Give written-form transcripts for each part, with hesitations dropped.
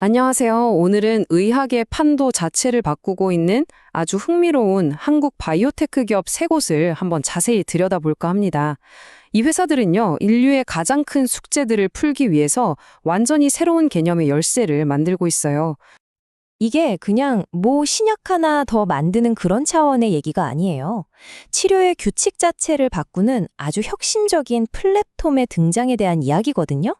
안녕하세요. 오늘은 의학의 판도 자체를 바꾸고 있는 아주 흥미로운 한국 바이오테크 기업 세 곳을 한번 자세히 들여다볼까 합니다. 이 회사들은요, 인류의 가장 큰 숙제들을 풀기 위해서 완전히 새로운 개념의 열쇠를 만들고 있어요. 이게 그냥 뭐 신약 하나 더 만드는 그런 차원의 얘기가 아니에요. 치료의 규칙 자체를 바꾸는 아주 혁신적인 플랫폼의 등장에 대한 이야기거든요.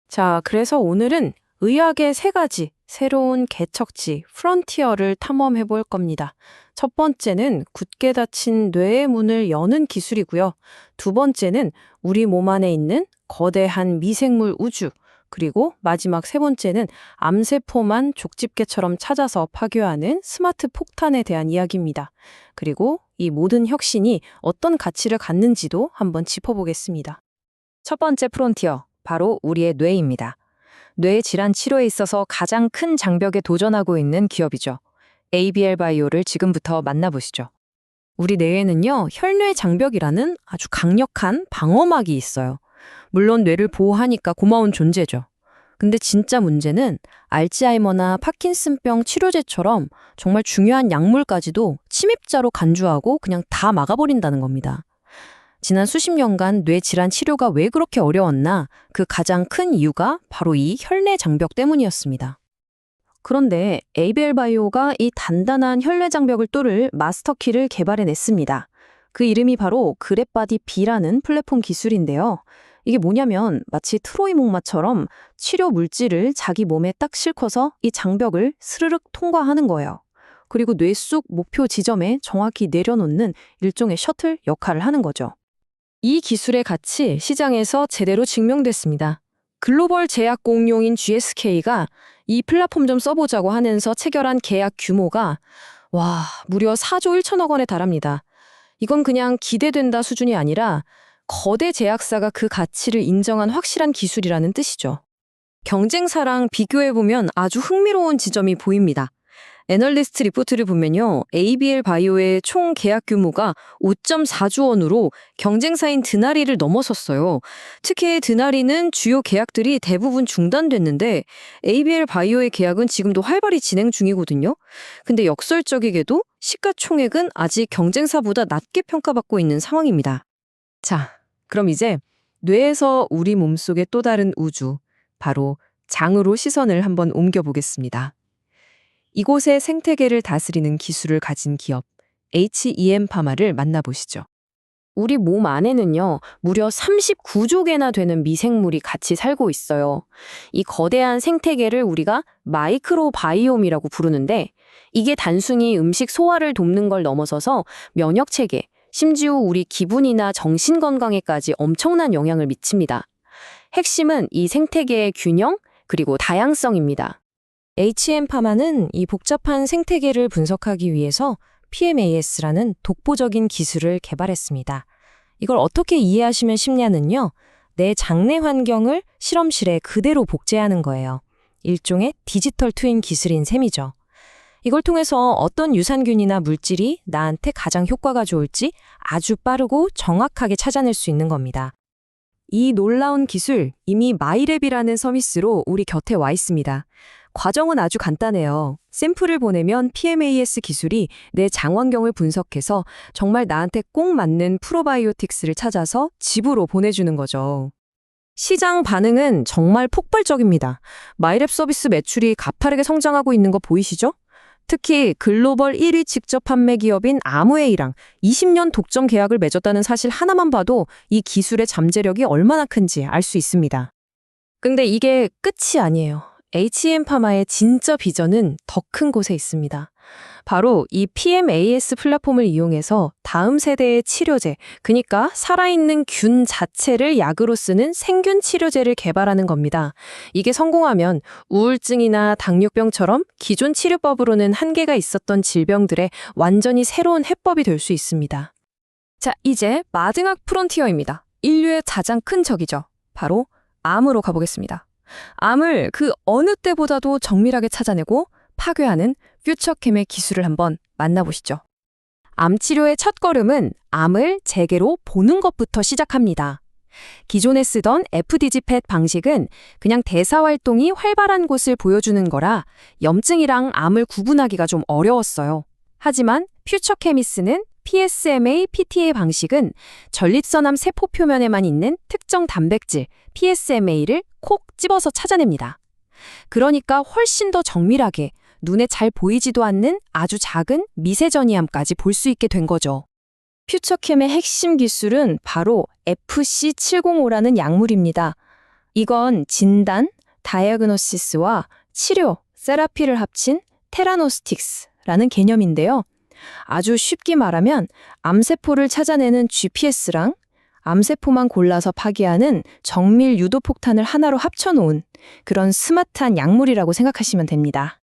자, 그래서 오늘은 의학의 세 가지 새로운 개척지, 프론티어를 탐험해 볼 겁니다. 첫 번째는 굳게 닫힌 뇌의 문을 여는 기술이고요. 두 번째는 우리 몸 안에 있는 거대한 미생물 우주, 그리고 마지막 세 번째는 암세포만 족집게처럼 찾아서 파괴하는 스마트 폭탄에 대한 이야기입니다. 그리고 이 모든 혁신이 어떤 가치를 갖는지도 한번 짚어보겠습니다. 첫 번째 프론티어, 바로 우리의 뇌입니다. 뇌 질환 치료에 있어서 가장 큰 장벽에 도전하고 있는 기업이죠. ABL 바이오를 지금부터 만나보시죠. 우리 뇌에는요, 혈뇌 장벽이라는 아주 강력한 방어막이 있어요. 물론 뇌를 보호하니까 고마운 존재죠. 근데 진짜 문제는 알츠하이머나 파킨슨병 치료제처럼 정말 중요한 약물까지도 침입자로 간주하고 그냥 다 막아버린다는 겁니다. 지난 수십 년간 뇌 질환 치료가 왜 그렇게 어려웠나? 그 가장 큰 이유가 바로 이 혈내 장벽 때문이었습니다. 그런데 에이벨 바이오가 이 단단한 혈내 장벽을 뚫을 마스터키를 개발해냈습니다. 그 이름이 바로 그랩바디 B라는 플랫폼 기술인데요. 이게 뭐냐면 마치 트로이 목마처럼 치료 물질을 자기 몸에 딱 싣고서 이 장벽을 스르륵 통과하는 거예요. 그리고 뇌 속 목표 지점에 정확히 내려놓는 일종의 셔틀 역할을 하는 거죠. 이 기술의 가치 시장에서 제대로 증명됐습니다. 글로벌 제약 공룡인 GSK가 이 플랫폼 좀 써보자고 하면서 체결한 계약 규모가 무려 4조 1천억 원에 달합니다. 이건 그냥 기대된다 수준이 아니라 거대 제약사가 그 가치를 인정한 확실한 기술이라는 뜻이죠. 경쟁사랑 비교해보면 아주 흥미로운 지점이 보입니다. 애널리스트 리포트를 보면요, ABL 바이오의 총 계약 규모가 5.4조 원으로 경쟁사인 드나리를 넘어섰어요. 특히 드나리는 주요 계약들이 대부분 중단됐는데 ABL 바이오의 계약은 지금도 활발히 진행 중이거든요. 근데 역설적이게도 시가총액은 아직 경쟁사보다 낮게 평가받고 있는 상황입니다. 자, 그럼 이제 뇌에서 우리 몸속의 또 다른 우주, 바로 장으로 시선을 한번 옮겨보겠습니다. 이곳의 생태계를 다스리는 기술을 가진 기업 HEM 파마를 만나보시죠. 우리 몸 안에는요, 무려 39조 개나 되는 미생물이 같이 살고 있어요. 이 거대한 생태계를 우리가 마이크로바이옴이라고 부르는데, 이게 단순히 음식 소화를 돕는 걸 넘어서서 면역 체계, 심지어 우리 기분이나 정신 건강에까지 엄청난 영향을 미칩니다. 핵심은 이 생태계의 균형, 그리고 다양성입니다. HM 파마는 이 복잡한 생태계를 분석하기 위해서 PMAS라는 독보적인 기술을 개발했습니다. 이걸 어떻게 이해하시면 쉽냐면요, 내 장내 환경을 실험실에 그대로 복제하는 거예요. 일종의 디지털 트윈 기술인 셈이죠. 이걸 통해서 어떤 유산균이나 물질이 나한테 가장 효과가 좋을지 아주 빠르고 정확하게 찾아낼 수 있는 겁니다. 이 놀라운 기술, 이미 마이랩이라는 서비스로 우리 곁에 와 있습니다. 과정은 아주 간단해요. 샘플을 보내면 PMAS 기술이 내 장환경을 분석해서 정말 나한테 꼭 맞는 프로바이오틱스를 찾아서 집으로 보내주는 거죠. 시장 반응은 정말 폭발적입니다. 마이랩 서비스 매출이 가파르게 성장하고 있는 거 보이시죠? 특히 글로벌 1위 직접 판매 기업인 아무웨이랑 20년 독점 계약을 맺었다는 사실 하나만 봐도 이 기술의 잠재력이 얼마나 큰지 알 수 있습니다. 근데 이게 끝이 아니에요. HM 파마의 진짜 비전은 더 큰 곳에 있습니다. 바로 이 PMAS 플랫폼을 이용해서 다음 세대의 치료제, 그러니까 살아있는 균 자체를 약으로 쓰는 생균 치료제를 개발하는 겁니다. 이게 성공하면 우울증이나 당뇨병처럼 기존 치료법으로는 한계가 있었던 질병들의 완전히 새로운 해법이 될 수 있습니다. 자, 이제 마지막 프론티어입니다. 인류의 가장 큰 적이죠. 바로 암으로 가보겠습니다. 암을 그 어느 때보다도 정밀하게 찾아내고 파괴하는 퓨처캠의 기술을 한번 만나보시죠. 암 치료의 첫걸음은 암을 재개로 보는 것부터 시작합니다. 기존에 쓰던 FDG-PET 방식은 그냥 대사 활동이 활발한 곳을 보여주는 거라 염증이랑 암을 구분하기가 좀 어려웠어요. 하지만 퓨처케미스는 PSMA, PTA 방식은 전립선암 세포 표면에만 있는 특정 단백질 PSMA를 콕 집어서 찾아냅니다. 그러니까 훨씬 더 정밀하게 눈에 잘 보이지도 않는 아주 작은 미세전이암까지 볼 수 있게 된 거죠. 퓨처캠의 핵심 기술은 바로 FC705라는 약물입니다. 이건 진단, 다이어그노시스와 치료, 세라피를 합친 테라노스틱스라는 개념인데요. 아주 쉽게 말하면 암세포를 찾아내는 GPS랑 암세포만 골라서 파괴하는 정밀 유도폭탄을 하나로 합쳐놓은 그런 스마트한 약물이라고 생각하시면 됩니다.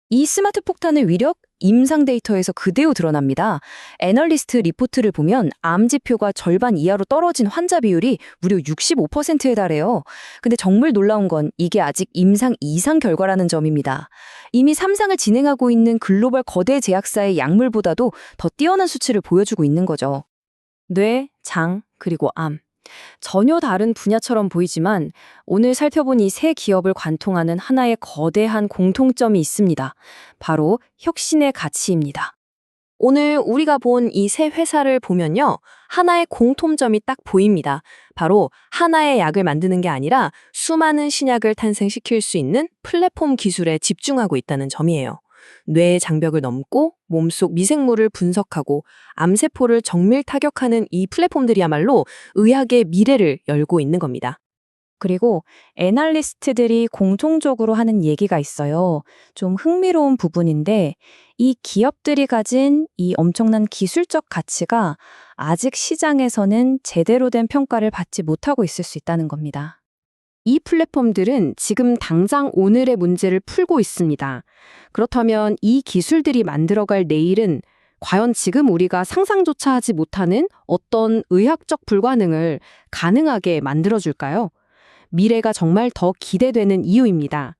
이 스마트 폭탄의 위력, 임상 데이터에서 그대로 드러납니다. 애널리스트 리포트를 보면 암 지표가 절반 이하로 떨어진 환자 비율이 무려 65%에 달해요. 근데 정말 놀라운 건 이게 아직 임상 2상 결과라는 점입니다. 이미 3상을 진행하고 있는 글로벌 거대 제약사의 약물보다도 더 뛰어난 수치를 보여주고 있는 거죠. 뇌, 장, 그리고 암. 전혀 다른 분야처럼 보이지만 오늘 살펴본 이 세 기업을 관통하는 하나의 거대한 공통점이 있습니다. 바로 혁신의 가치입니다. 오늘 우리가 본 이 세 회사를 보면요. 하나의 공통점이 딱 보입니다. 바로 하나의 약을 만드는 게 아니라 수많은 신약을 탄생시킬 수 있는 플랫폼 기술에 집중하고 있다는 점이에요. 뇌의 장벽을 넘고 몸속 미생물을 분석하고 암세포를 정밀 타격하는 이 플랫폼들이야말로 의학의 미래를 열고 있는 겁니다. 그리고 애널리스트들이 공통적으로 하는 얘기가 있어요. 좀 흥미로운 부분인데 이 기업들이 가진 이 엄청난 기술적 가치가 아직 시장에서는 제대로 된 평가를 받지 못하고 있을 수 있다는 겁니다. 이 플랫폼들은 지금 당장 오늘의 문제를 풀고 있습니다. 그렇다면 이 기술들이 만들어갈 내일은 과연 지금 우리가 상상조차 하지 못하는 어떤 의학적 불가능을 가능하게 만들어줄까요? 미래가 정말 더 기대되는 이유입니다.